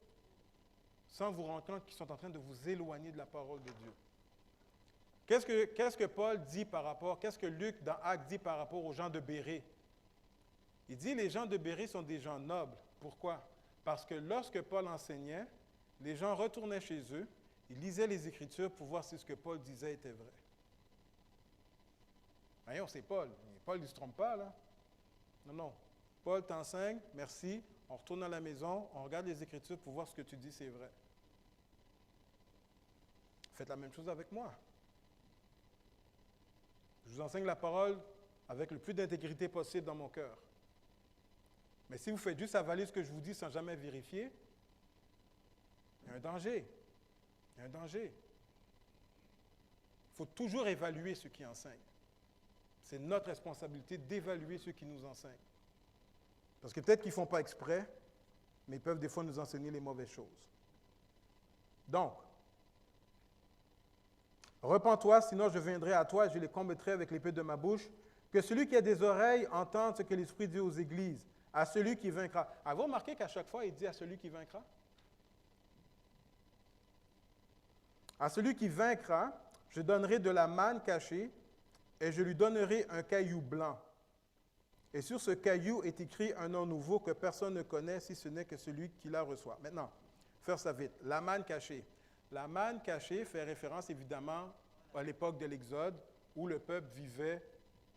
sans vous rendre compte qu'ils sont en train de vous éloigner de la parole de Dieu. Qu'est-ce que Paul dit par rapport, qu'est-ce que Luc dans Actes dit par rapport aux gens de Bérée? Il dit les gens de Bérée sont des gens nobles. Pourquoi? Parce que lorsque Paul enseignait, les gens retournaient chez eux, ils lisaient les Écritures pour voir si ce que Paul disait était vrai. Voyons, c'est Paul. Paul ne se trompe pas, là. Non. Paul t'enseigne, merci, on retourne à la maison, on regarde les Écritures pour voir ce que tu dis, c'est vrai. Faites la même chose avec moi. Je vous enseigne la parole avec le plus d'intégrité possible dans mon cœur. Mais si vous faites juste avaler ce que je vous dis sans jamais vérifier, il y a un danger. Il y a un danger. Il faut toujours évaluer ceux qui enseignent. C'est notre responsabilité d'évaluer ceux qui nous enseignent. Parce que peut-être qu'ils ne font pas exprès, mais ils peuvent des fois nous enseigner les mauvaises choses. Donc, repens-toi, sinon je viendrai à toi et je les combattrai avec l'épée de ma bouche. Que celui qui a des oreilles entende ce que l'Esprit dit aux églises. À celui qui vaincra. Avez-vous remarqué qu'à chaque fois, il dit à celui qui vaincra? À celui qui vaincra, je donnerai de la manne cachée et je lui donnerai un caillou blanc. Et sur ce caillou est écrit un nom nouveau que personne ne connaît si ce n'est que celui qui la reçoit. Maintenant, faire ça vite. La manne cachée. La manne cachée fait référence évidemment à l'époque de l'Exode où le peuple vivait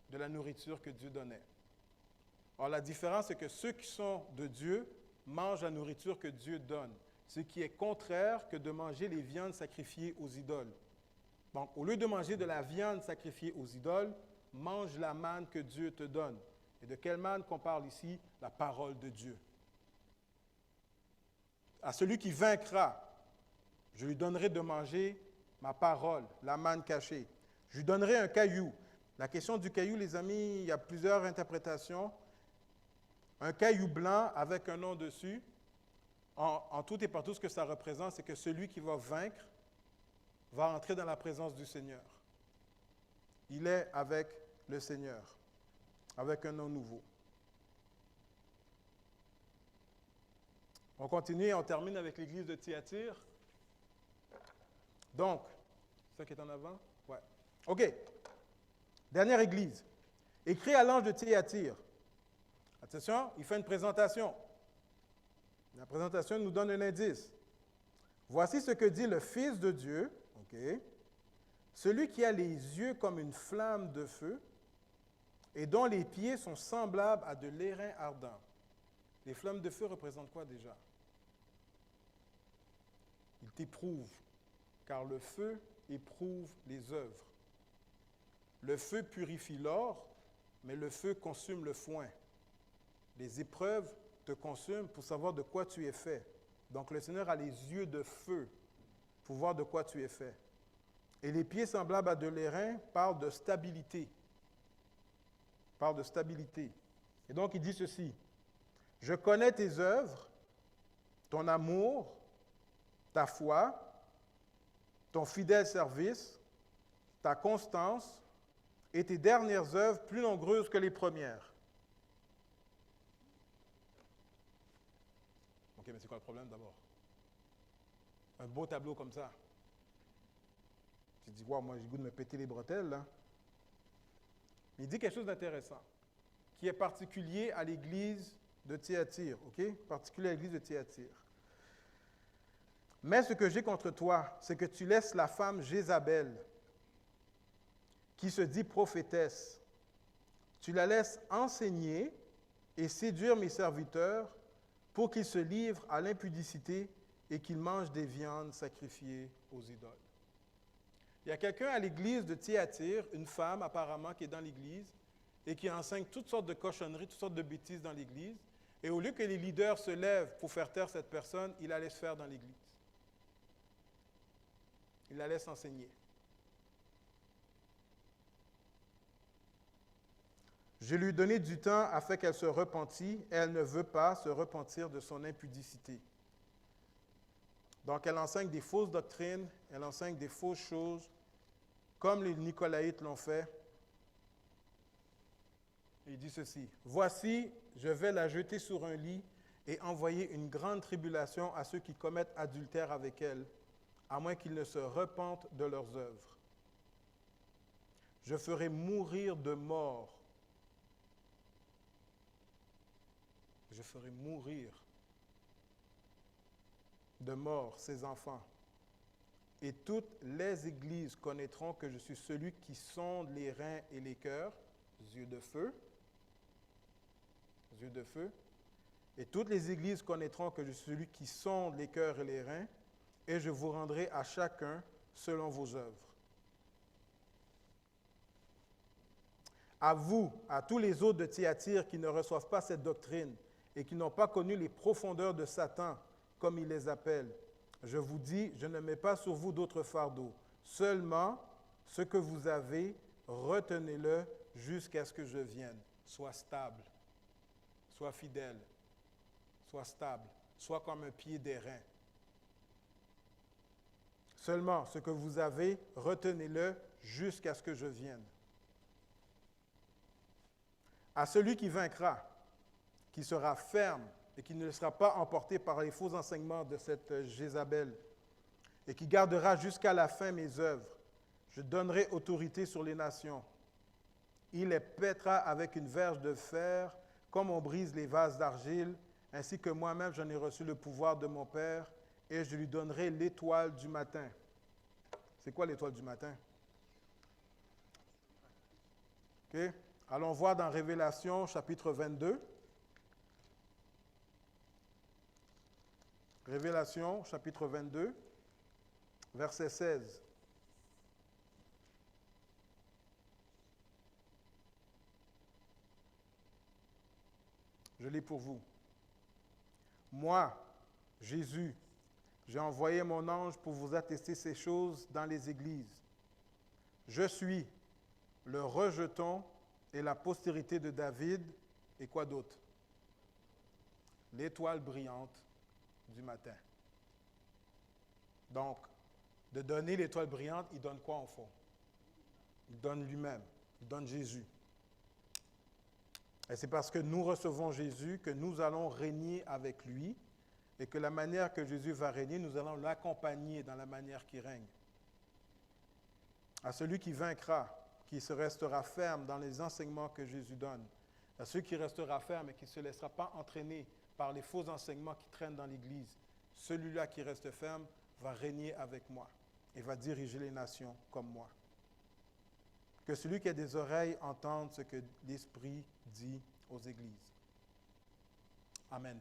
de la nourriture que Dieu donnait. Or, la différence, c'est que ceux qui sont de Dieu mangent la nourriture que Dieu donne, ce qui est contraire que de manger les viandes sacrifiées aux idoles. Donc, au lieu de manger de la viande sacrifiée aux idoles, mange la manne que Dieu te donne. Et de quelle manne qu'on parle ici? La parole de Dieu. À celui qui vaincra, je lui donnerai de manger ma parole, la manne cachée. Je lui donnerai un caillou. La question du caillou, les amis, il y a plusieurs interprétations. Un caillou blanc avec un nom dessus. En tout et partout, ce que ça représente, c'est que celui qui va vaincre va entrer dans la présence du Seigneur. Il est avec le Seigneur, avec un nom nouveau. On continue et on termine avec l'église de Thyatire. Donc, c'est ça qui est en avant? Ouais. OK. Dernière église. Écrit à l'ange de Thyatire. Attention, il fait une présentation. La présentation nous donne un indice. Voici ce que dit le Fils de Dieu, OK, celui qui a les yeux comme une flamme de feu et dont les pieds sont semblables à de l'airain ardent. Les flammes de feu représentent quoi déjà? Il t'éprouve, car le feu éprouve les œuvres. Le feu purifie l'or, mais le feu consume le foin. Les épreuves te consument pour savoir de quoi tu es fait. Donc le Seigneur a les yeux de feu pour voir de quoi tu es fait. Et les pieds semblables à de l'airain parlent de stabilité. Parlent de stabilité. Et donc il dit ceci. Je connais tes œuvres, ton amour, ta foi, ton fidèle service, ta constance et tes dernières œuvres plus nombreuses que les premières. OK, mais c'est quoi le problème d'abord? Un beau tableau comme ça. Tu te dis, wow, moi j'ai le goût de me péter les bretelles, là. Il dit quelque chose d'intéressant, qui est particulier à l'église de Thyatire, OK? Particulier à l'église de Thyatire. Mais ce que j'ai contre toi, c'est que tu laisses la femme Jézabel, qui se dit prophétesse. Tu la laisses enseigner et séduire mes serviteurs pour qu'ils se livrent à l'impudicité et qu'ils mangent des viandes sacrifiées aux idoles. Il y a quelqu'un à l'église de Thyatire, une femme apparemment qui est dans l'église et qui enseigne toutes sortes de cochonneries, toutes sortes de bêtises dans l'église. Et au lieu que les leaders se lèvent pour faire taire cette personne, il la laisse faire dans l'église. Il la laisse enseigner. Je lui ai donné du temps afin qu'elle se repentît, et elle ne veut pas se repentir de son impudicité. Donc, elle enseigne des fausses doctrines, elle enseigne des fausses choses, comme les Nicolaïtes l'ont fait. Il dit ceci, « Voici, je vais la jeter sur un lit et envoyer une grande tribulation à ceux qui commettent adultère avec elle, à moins qu'ils ne se repentent de leurs œuvres. Je ferai mourir de mort. Je ferai mourir de mort ses enfants. Et toutes les églises connaîtront que je suis celui qui sonde les reins et les cœurs, yeux de feu, et toutes les églises connaîtront que je suis celui qui sonde les cœurs et les reins, et je vous rendrai à chacun selon vos œuvres. À vous, à tous les autres de Thyatire qui ne reçoivent pas cette doctrine et qui n'ont pas connu les profondeurs de Satan, comme il les appelle, je vous dis, je ne mets pas sur vous d'autres fardeaux. Seulement, ce que vous avez, retenez-le jusqu'à ce que je vienne. Sois stable, sois fidèle, sois stable, sois comme un pied d'airain. Seulement, ce que vous avez, retenez-le jusqu'à ce que je vienne. À celui qui vaincra, qui sera ferme et qui ne sera pas emporté par les faux enseignements de cette Jézabel et qui gardera jusqu'à la fin mes œuvres, je donnerai autorité sur les nations. Il les pètera avec une verge de fer, comme on brise les vases d'argile, ainsi que moi-même j'en ai reçu le pouvoir de mon Père, et je lui donnerai l'étoile du matin. C'est quoi l'étoile du matin? OK? Allons voir dans Révélation, chapitre 22. Révélation, chapitre 22, verset 16. Je lis pour vous. Moi, Jésus, J'ai envoyé mon ange pour vous attester ces choses dans les églises. Je suis le rejeton et la postérité de David, et quoi d'autre? L'étoile brillante du matin. Donc, de donner l'étoile brillante, il donne quoi en fond? Il donne lui-même, il donne Jésus. Et c'est parce que nous recevons Jésus que nous allons régner avec lui et que la manière que Jésus va régner, nous allons l'accompagner dans la manière qu'il règne. À celui qui vaincra, qui se restera ferme dans les enseignements que Jésus donne, à celui qui restera ferme et qui ne se laissera pas entraîner par les faux enseignements qui traînent dans l'Église, celui-là qui reste ferme va régner avec moi et va diriger les nations comme moi. Que celui qui a des oreilles entende ce que l'Esprit dit aux églises. Amen.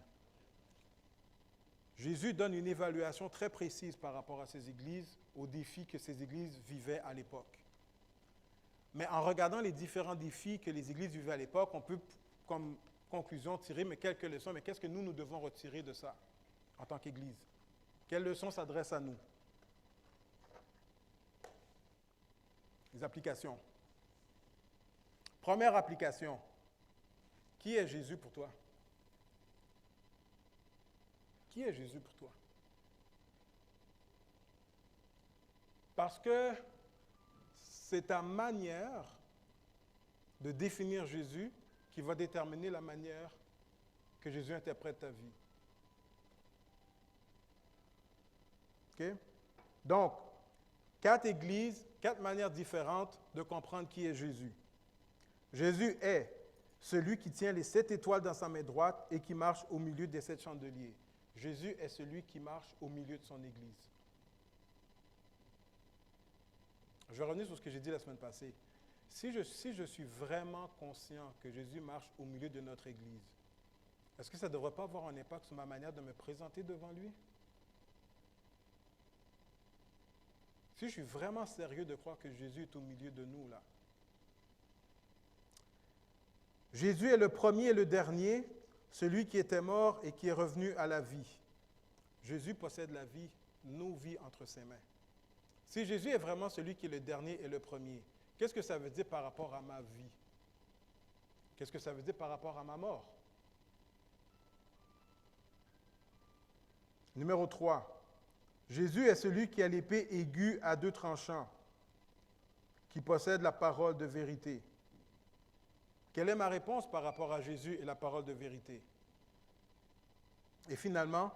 Jésus donne une évaluation très précise par rapport à ces églises, aux défis que ces églises vivaient à l'époque. Mais en regardant les différents défis que les églises vivaient à l'époque, on peut, comme conclusion, tirer quelques leçons. Mais qu'est-ce que nous devons retirer de ça en tant qu'Église? Quelles leçons s'adressent à nous? Les applications. Première application. Qui est Jésus pour toi? Qui est Jésus pour toi? Parce que c'est ta manière de définir Jésus qui va déterminer la manière que Jésus interprète ta vie. OK? Donc, 4 églises, 4 manières différentes de comprendre qui est Jésus. Jésus est celui qui tient les 7 étoiles dans sa main droite et qui marche au milieu des 7 chandeliers. Jésus est celui qui marche au milieu de son Église. Je vais revenir sur ce que j'ai dit la semaine passée. Si je suis vraiment conscient que Jésus marche au milieu de notre Église, est-ce que ça ne devrait pas avoir un impact sur ma manière de me présenter devant lui? Si je suis vraiment sérieux de croire que Jésus est au milieu de nous, là. Jésus est le premier et le dernier, celui qui était mort et qui est revenu à la vie. Jésus possède la vie, nos vies entre ses mains. Si Jésus est vraiment celui qui est le dernier et le premier, qu'est-ce que ça veut dire par rapport à ma vie? Qu'est-ce que ça veut dire par rapport à ma mort? Numéro 3. Jésus est celui qui a l'épée aiguë à 2 tranchants, qui possède la parole de vérité. Quelle est ma réponse par rapport à Jésus et la parole de vérité? Et finalement,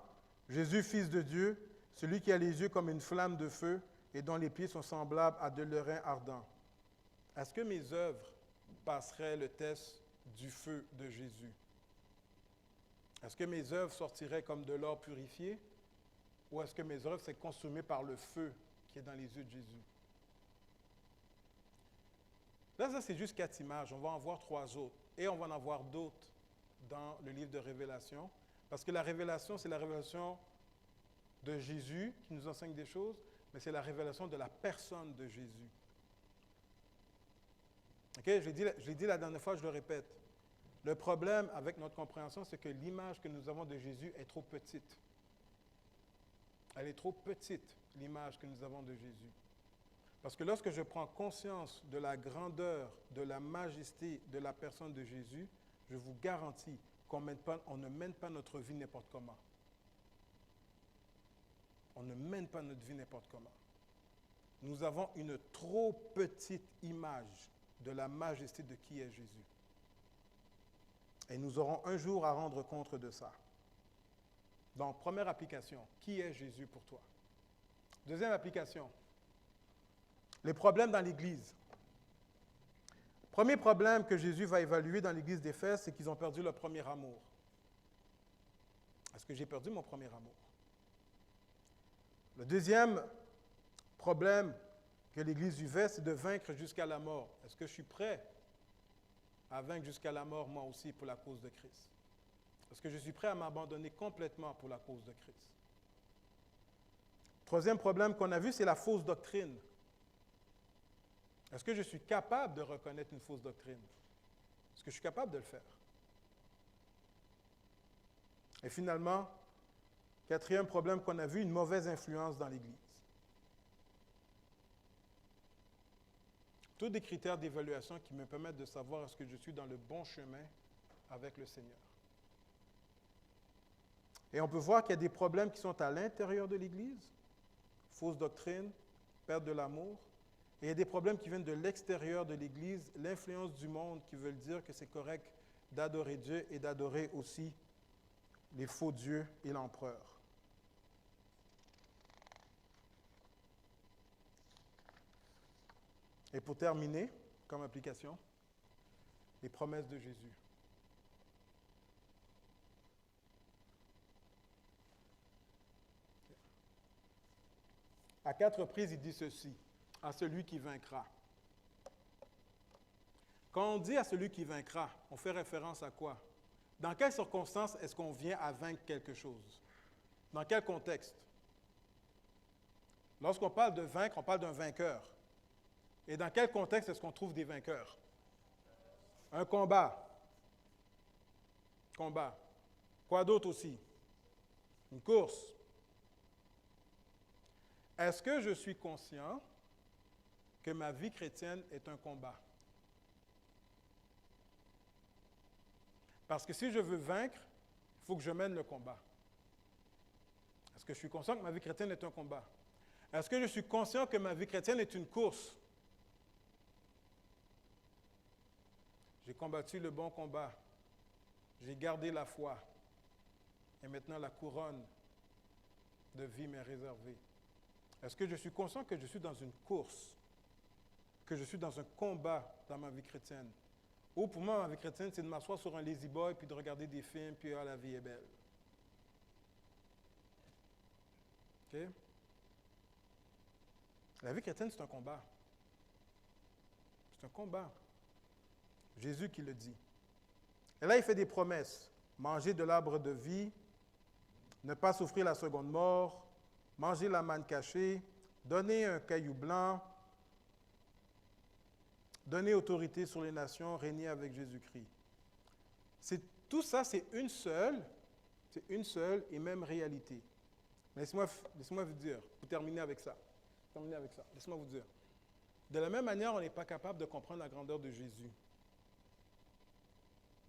Jésus, Fils de Dieu, celui qui a les yeux comme une flamme de feu et dont les pieds sont semblables à de l'airain ardent. Est-ce que mes œuvres passeraient le test du feu de Jésus? Est-ce que mes œuvres sortiraient comme de l'or purifié? Ou est-ce que mes œuvres sont consumées par le feu qui est dans les yeux de Jésus? Là, ça, c'est juste 4 images. On va en voir 3 autres. Et on va en avoir d'autres dans le livre de Révélation. Parce que la révélation, c'est la révélation de Jésus qui nous enseigne des choses, mais c'est la révélation de la personne de Jésus. OK? Je l'ai dit la dernière fois, je le répète. Le problème avec notre compréhension, c'est que l'image que nous avons de Jésus est trop petite. Elle est trop petite, l'image que nous avons de Jésus. Parce que lorsque je prends conscience de la grandeur, de la majesté de la personne de Jésus, je vous garantis qu'on ne mène pas notre vie n'importe comment. On ne mène pas notre vie n'importe comment. Nous avons une trop petite image de la majesté de qui est Jésus. Et nous aurons un jour à rendre compte de ça. Donc, première application, qui est Jésus pour toi? Deuxième application, les problèmes dans l'Église. Premier problème que Jésus va évaluer dans l'Église d'Éphèse, c'est qu'ils ont perdu leur premier amour. Est-ce que j'ai perdu mon premier amour? Le deuxième problème que l'Église vivait, c'est de vaincre jusqu'à la mort. Est-ce que je suis prêt à vaincre jusqu'à la mort, moi aussi, pour la cause de Christ? Est-ce que je suis prêt à m'abandonner complètement pour la cause de Christ? Troisième problème qu'on a vu, c'est la fausse doctrine. Est-ce que je suis capable de reconnaître une fausse doctrine? Est-ce que je suis capable de le faire? Et finalement, Quatrième problème qu'on a vu, une mauvaise influence dans l'Église. Tous des critères d'évaluation qui me permettent de savoir est-ce que je suis dans le bon chemin avec le Seigneur. Et on peut voir qu'il y a des problèmes qui sont à l'intérieur de l'Église, fausse doctrine, perte de l'amour, et il y a des problèmes qui viennent de l'extérieur de l'Église, l'influence du monde qui veut dire que c'est correct d'adorer Dieu et d'adorer aussi les faux dieux et l'empereur. Et pour terminer, comme application, les promesses de Jésus. À 4 reprises, il dit ceci, à celui qui vaincra. Quand on dit à celui qui vaincra, on fait référence à quoi? Dans quelles circonstances est-ce qu'on vient à vaincre quelque chose? Dans quel contexte? Lorsqu'on parle de vaincre, on parle d'un vainqueur. Et dans quel contexte est-ce qu'on trouve des vainqueurs? Un combat. Combat. Quoi d'autre aussi? Une course. Est-ce que je suis conscient que ma vie chrétienne est un combat? Parce que si je veux vaincre, il faut que je mène le combat. Est-ce que je suis conscient que ma vie chrétienne est un combat? Est-ce que je suis conscient que ma vie chrétienne est une course? J'ai combattu le bon combat. J'ai gardé la foi. Et maintenant, la couronne de vie m'est réservée. Est-ce que je suis conscient que je suis dans une course, que je suis dans un combat dans ma vie chrétienne? Ou pour moi, ma vie chrétienne, c'est de m'asseoir sur un lazy boy, puis de regarder des films, puis la vie est belle. OK? La vie chrétienne, c'est un combat. C'est un combat. Jésus qui le dit. Et là, il fait des promesses. Manger de l'arbre de vie, ne pas souffrir la seconde mort, manger la manne cachée, donner un caillou blanc, donner autorité sur les nations, régner avec Jésus-Christ. Tout ça, c'est une seule et même réalité. Laissez-moi vous dire, pour terminer avec ça. Laissez-moi vous dire. De la même manière, on n'est pas capable de comprendre la grandeur de Jésus.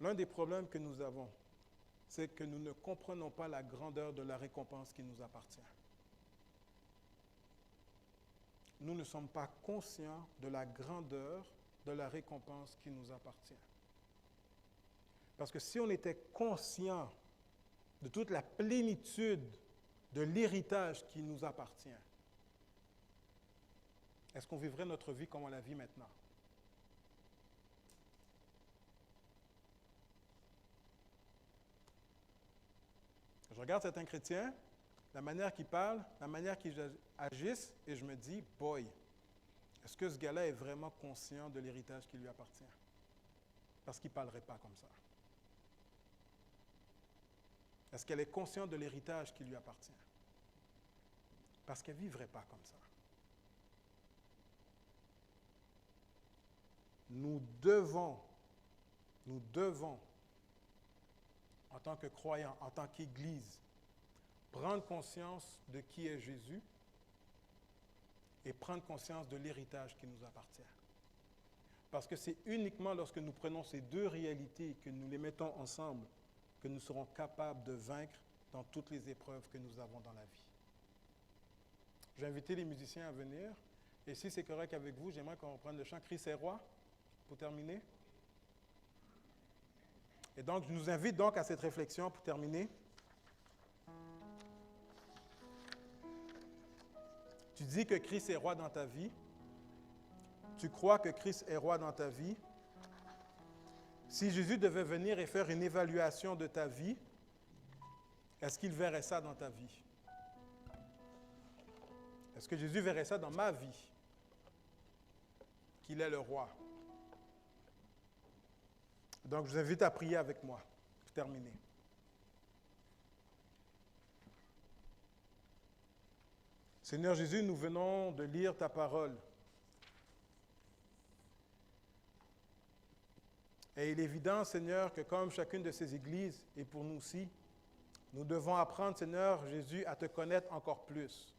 L'un des problèmes que nous avons, c'est que nous ne comprenons pas la grandeur de la récompense qui nous appartient. Nous ne sommes pas conscients de la grandeur de la récompense qui nous appartient. Parce que si on était conscient de toute la plénitude de l'héritage qui nous appartient, est-ce qu'on vivrait notre vie comme on la vit maintenant? Je regarde certains chrétiens, la manière qu'ils parlent, la manière qu'ils agissent, et je me dis, boy, est-ce que ce gars-là est vraiment conscient de l'héritage qui lui appartient? Parce qu'il ne parlerait pas comme ça. Est-ce qu'elle est consciente de l'héritage qui lui appartient? Parce qu'elle ne vivrait pas comme ça. Nous devons, en tant que croyants, en tant qu'Église, prendre conscience de qui est Jésus et prendre conscience de l'héritage qui nous appartient. Parce que c'est uniquement lorsque nous prenons ces deux réalités et que nous les mettons ensemble que nous serons capables de vaincre dans toutes les épreuves que nous avons dans la vie. J'ai invité les musiciens à venir. Et si c'est correct avec vous, j'aimerais qu'on reprenne le chant « Christ est roi » pour terminer. Et donc, je nous invite donc à cette réflexion pour terminer. Tu dis que Christ est roi dans ta vie. Tu crois que Christ est roi dans ta vie. Si Jésus devait venir et faire une évaluation de ta vie, est-ce qu'il verrait ça dans ta vie? Est-ce que Jésus verrait ça dans ma vie? Qu'il est le roi. Donc, je vous invite à prier avec moi pour terminer. Seigneur Jésus, nous venons de lire ta parole. Et il est évident, Seigneur, que comme chacune de ces églises, et pour nous aussi, Nous devons apprendre, Seigneur Jésus, à te connaître encore plus.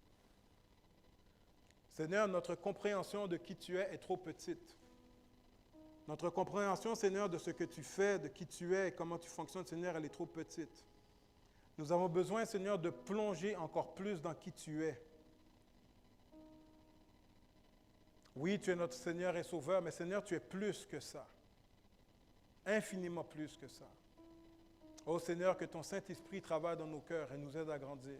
Seigneur, notre compréhension de qui tu es trop petite. Notre compréhension, Seigneur, de ce que tu fais, de qui tu es et comment tu fonctionnes, Seigneur, elle est trop petite. Nous avons besoin, Seigneur, de plonger encore plus dans qui tu es. Oui, tu es notre Seigneur et Sauveur, mais Seigneur, tu es plus que ça. Infiniment plus que ça. Ô Seigneur, que ton Saint-Esprit travaille dans nos cœurs et nous aide à grandir.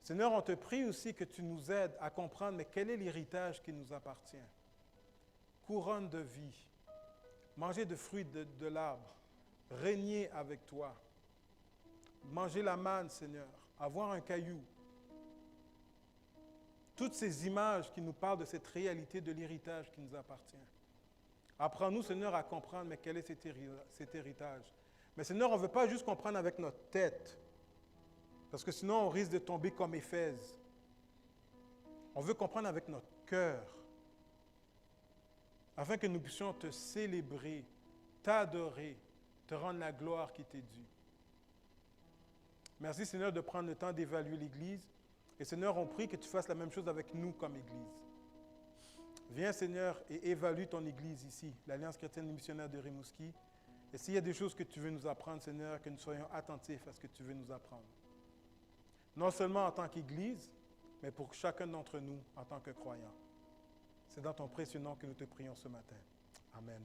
Seigneur, on te prie aussi que tu nous aides à comprendre, mais quel est l'héritage qui nous appartient? Couronne de vie, manger de fruits de l'arbre, régner avec toi, manger la manne, Seigneur, avoir un caillou. Toutes ces images qui nous parlent de cette réalité de l'héritage qui nous appartient. Apprends-nous, Seigneur, à comprendre, mais quel est cet héritage? Mais Seigneur, on ne veut pas juste comprendre avec notre tête, parce que sinon on risque de tomber comme Éphèse. On veut comprendre avec notre cœur, afin que nous puissions te célébrer, t'adorer, te rendre la gloire qui t'est due. Merci, Seigneur, de prendre le temps d'évaluer l'Église. Et Seigneur, on prie que tu fasses la même chose avec nous comme Église. Viens, Seigneur, et évalue ton Église ici, l'Alliance chrétienne et missionnaire de Rimouski. Et s'il y a des choses que tu veux nous apprendre, Seigneur, que nous soyons attentifs à ce que tu veux nous apprendre. Non seulement en tant qu'Église, mais pour chacun d'entre nous en tant que croyants. C'est dans ton précieux nom que nous te prions ce matin. Amen.